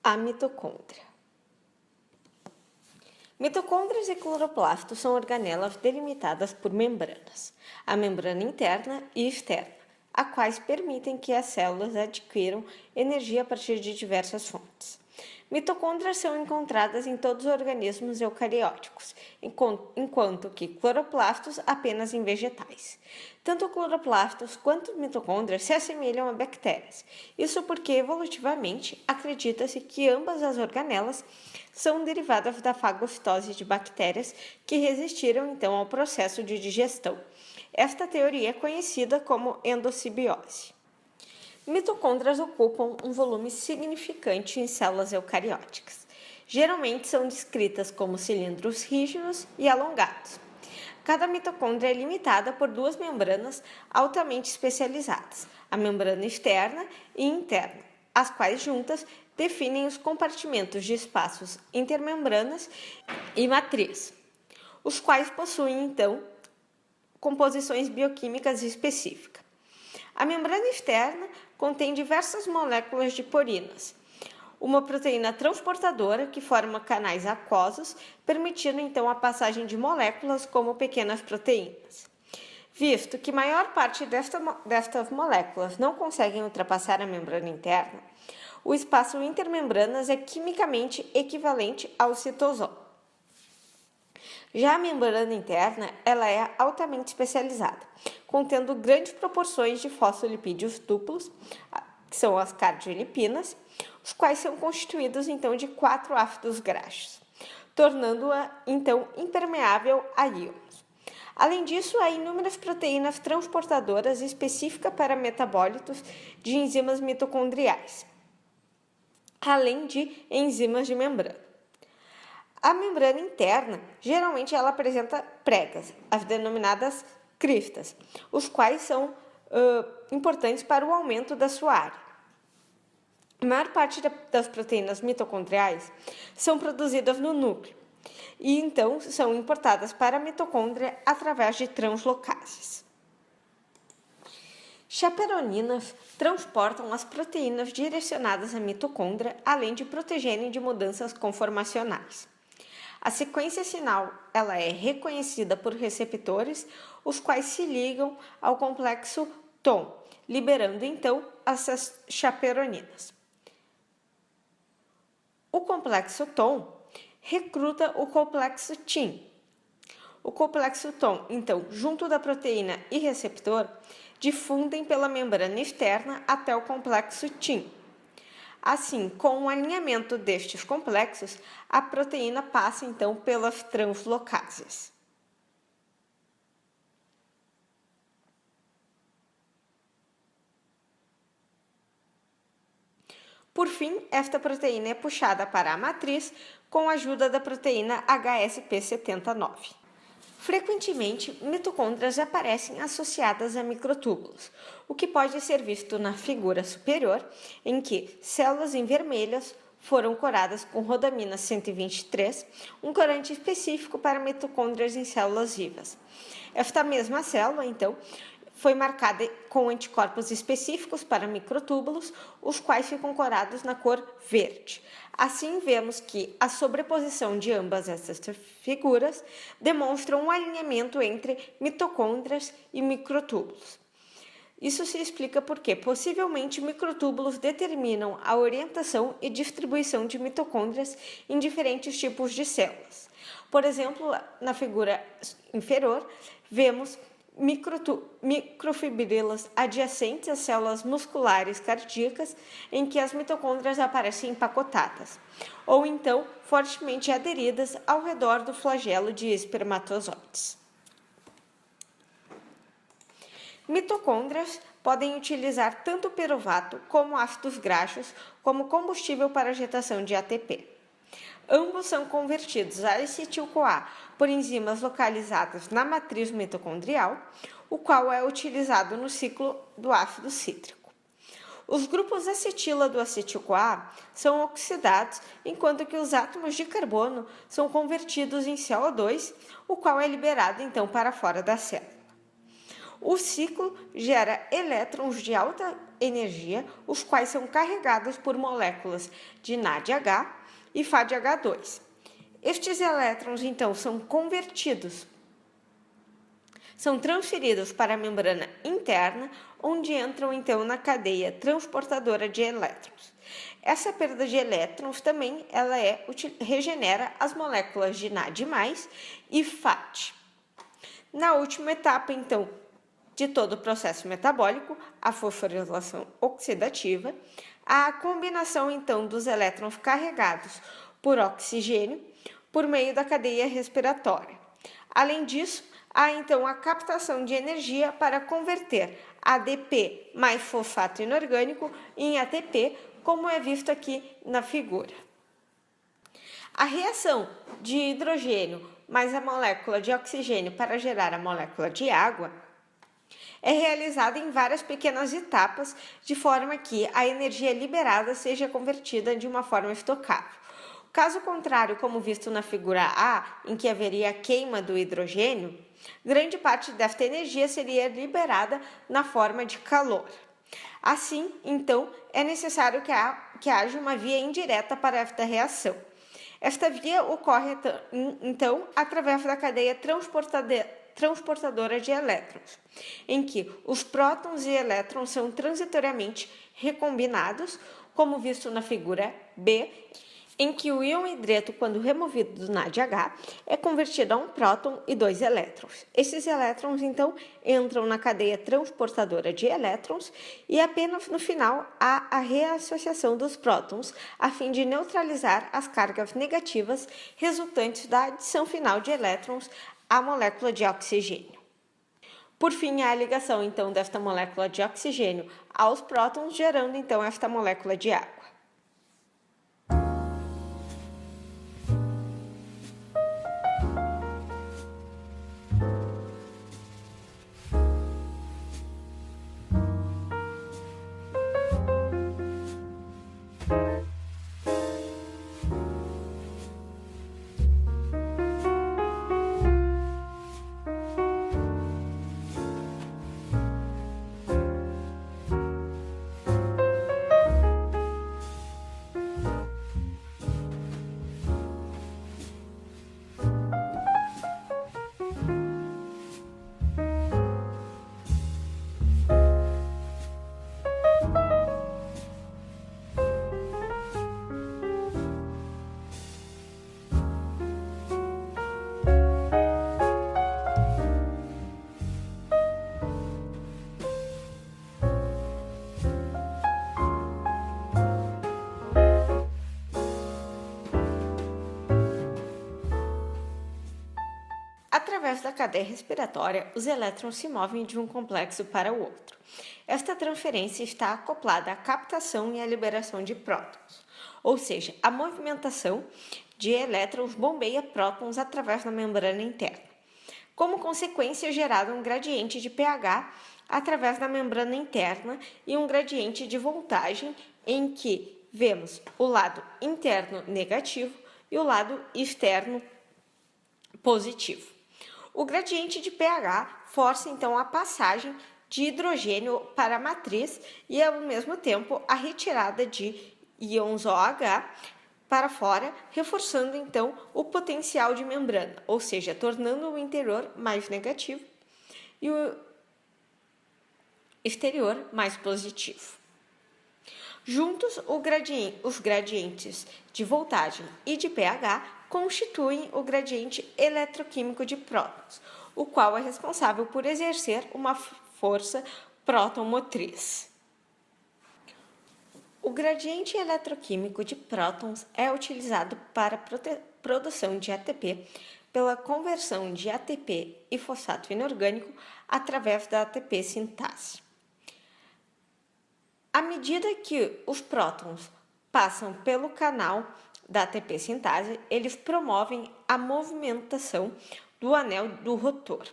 A mitocôndria. Mitocôndrias e cloroplastos são organelas delimitadas por membranas, a membrana interna e externa, a quais permitem que as células adquiram energia a partir de diversas fontes. Mitocôndrias são encontradas em todos os organismos eucarióticos, enquanto que cloroplastos apenas em vegetais. Tanto cloroplastos quanto mitocôndrias se assemelham a bactérias. Isso porque, evolutivamente, acredita-se que ambas as organelas são derivadas da fagocitose de bactérias que resistiram então ao processo de digestão. Esta teoria é conhecida como endossimbiose. Mitocôndrias ocupam um volume significante em células eucarióticas. Geralmente são descritas como cilindros rígidos e alongados. Cada mitocôndria é limitada por duas membranas altamente especializadas, a membrana externa e interna, as quais juntas definem os compartimentos de espaços intermembranas e matriz, os quais possuem, então, composições bioquímicas específicas. A membrana externa contém diversas moléculas de porinas, uma proteína transportadora que forma canais aquosos, permitindo então a passagem de moléculas como pequenas proteínas. Visto que maior parte destas moléculas não conseguem ultrapassar a membrana interna, o espaço intermembranas é quimicamente equivalente ao citosol. Já a membrana interna, ela é altamente especializada, contendo grandes proporções de fosfolipídios duplos, que são as cardiolipinas, os quais são constituídos então de 4 ácidos graxos, tornando-a então impermeável a íons. Além disso, há inúmeras proteínas transportadoras específicas para metabólitos de enzimas mitocondriais, além de enzimas de membrana. A membrana interna, geralmente ela apresenta pregas, as denominadas cristas, os quais são importantes para o aumento da sua área. A maior parte das proteínas mitocondriais são produzidas no núcleo e então são importadas para a mitocôndria através de translocases. Chaperoninas transportam as proteínas direcionadas à mitocôndria, além de protegerem de mudanças conformacionais. A sequência sinal ela é reconhecida por receptores, os quais se ligam ao complexo TOM, liberando então essas chaperoninas. O complexo TOM recruta o complexo TIM. O complexo TOM, então, junto da proteína e receptor, difundem pela membrana externa até o complexo TIM. Assim, com o alinhamento destes complexos, a proteína passa então pelas translocases. Por fim, esta proteína é puxada para a matriz com a ajuda da proteína HSP79. Frequentemente, mitocôndrias aparecem associadas a microtúbulos, o que pode ser visto na figura superior, em que células em vermelhas foram coradas com rodamina 123, um corante específico para mitocôndrias em células vivas. Esta mesma célula, então, foi marcada com anticorpos específicos para microtúbulos, os quais ficam corados na cor verde. Assim, vemos que a sobreposição de ambas essas figuras demonstra um alinhamento entre mitocôndrias e microtúbulos. Isso se explica porque, possivelmente, microtúbulos determinam a orientação e distribuição de mitocôndrias em diferentes tipos de células. Por exemplo, na figura inferior, vemos microfibrilas adjacentes às células musculares cardíacas, em que as mitocôndrias aparecem empacotadas, ou então fortemente aderidas ao redor do flagelo de espermatozoides. Mitocôndrias podem utilizar tanto piruvato como ácidos graxos como combustível para a geração de ATP. Ambos são convertidos a acetil-CoA por enzimas localizadas na matriz mitocondrial, o qual é utilizado no ciclo do ácido cítrico. Os grupos acetila do acetil-CoA são oxidados, enquanto que os átomos de carbono são convertidos em CO2, o qual é liberado então para fora da célula. O ciclo gera elétrons de alta energia, os quais são carregados por moléculas de NADH e FADH2. Estes elétrons, então, são transferidos para a membrana interna, onde entram, então, na cadeia transportadora de elétrons. Essa perda de elétrons também regenera as moléculas de NAD+, e FAD. Na última etapa, então, de todo o processo metabólico, a fosforilação oxidativa, a combinação, então, dos elétrons carregados por oxigênio por meio da cadeia respiratória. Além disso, há, então, a captação de energia para converter ADP mais fosfato inorgânico em ATP, como é visto aqui na figura. A reação de hidrogênio mais a molécula de oxigênio para gerar a molécula de água é realizada em várias pequenas etapas, de forma que a energia liberada seja convertida de uma forma estocável. Caso contrário, como visto na figura A, em que haveria a queima do hidrogênio, grande parte desta energia seria liberada na forma de calor. Assim, então, é necessário que haja uma via indireta para esta reação. Esta via ocorre, então, através da cadeia transportadora de elétrons, em que os prótons e elétrons são transitoriamente recombinados, como visto na figura B, em que o íon hidreto, quando removido do NADH, é convertido a um próton e 2 elétrons. Esses elétrons, então, entram na cadeia transportadora de elétrons e apenas no final há a reassociação dos prótons, a fim de neutralizar as cargas negativas resultantes da adição final de elétrons à molécula de oxigênio. Por fim, há a ligação, então, desta molécula de oxigênio aos prótons, gerando, então, esta molécula de água. Através da cadeia respiratória, os elétrons se movem de um complexo para o outro. Esta transferência está acoplada à captação e à liberação de prótons, ou seja, a movimentação de elétrons bombeia prótons através da membrana interna. Como consequência, é gerado um gradiente de pH através da membrana interna e um gradiente de voltagem em que vemos o lado interno negativo e o lado externo positivo. O gradiente de pH força, então, a passagem de hidrogênio para a matriz e, ao mesmo tempo, a retirada de íons OH para fora, reforçando, então, o potencial de membrana, ou seja, tornando o interior mais negativo e o exterior mais positivo. Juntos, os gradientes de voltagem e de pH constituem o gradiente eletroquímico de prótons, o qual é responsável por exercer uma força próton-motriz. O gradiente eletroquímico de prótons é utilizado para a produção de ATP pela conversão de ATP e fosfato inorgânico através da ATP sintase. À medida que os prótons passam pelo canal da ATP sintase, eles promovem a movimentação do anel do rotor.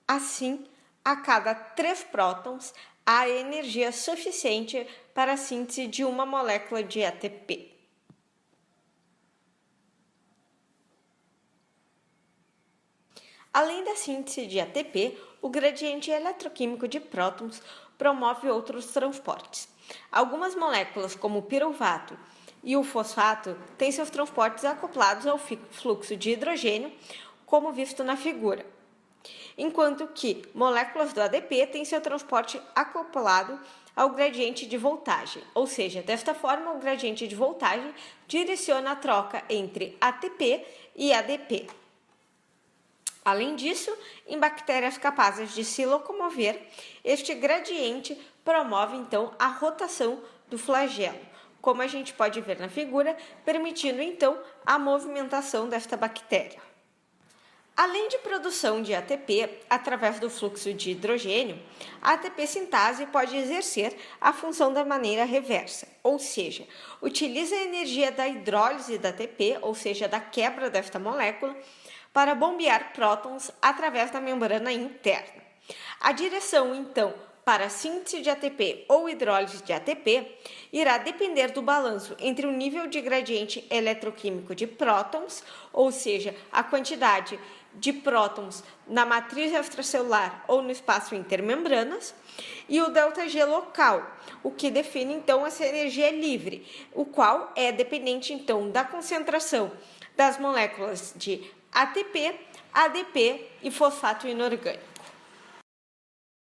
Assim, a cada 3 prótons, há energia suficiente para a síntese de uma molécula de ATP. Além da síntese de ATP, o gradiente eletroquímico de prótons promove outros transportes. Algumas moléculas, como o piruvato e o fosfato, têm seus transportes acoplados ao fluxo de hidrogênio, como visto na figura, enquanto que moléculas do ADP têm seu transporte acoplado ao gradiente de voltagem, ou seja, desta forma o gradiente de voltagem direciona a troca entre ATP e ADP. Além disso, em bactérias capazes de se locomover, este gradiente promove então a rotação do flagelo, como a gente pode ver na figura, permitindo então a movimentação desta bactéria. Além de produção de ATP através do fluxo de hidrogênio, a ATP sintase pode exercer a função da maneira reversa, ou seja, utiliza a energia da hidrólise da ATP, ou seja, da quebra desta molécula, para bombear prótons através da membrana interna. A direção, então, para a síntese de ATP ou hidrólise de ATP irá depender do balanço entre o nível de gradiente eletroquímico de prótons, ou seja, a quantidade de prótons na matriz extracelular ou no espaço intermembranas, e o ΔG local, o que define então essa energia livre, o qual é dependente então da concentração das moléculas de ATP, ADP e fosfato inorgânico.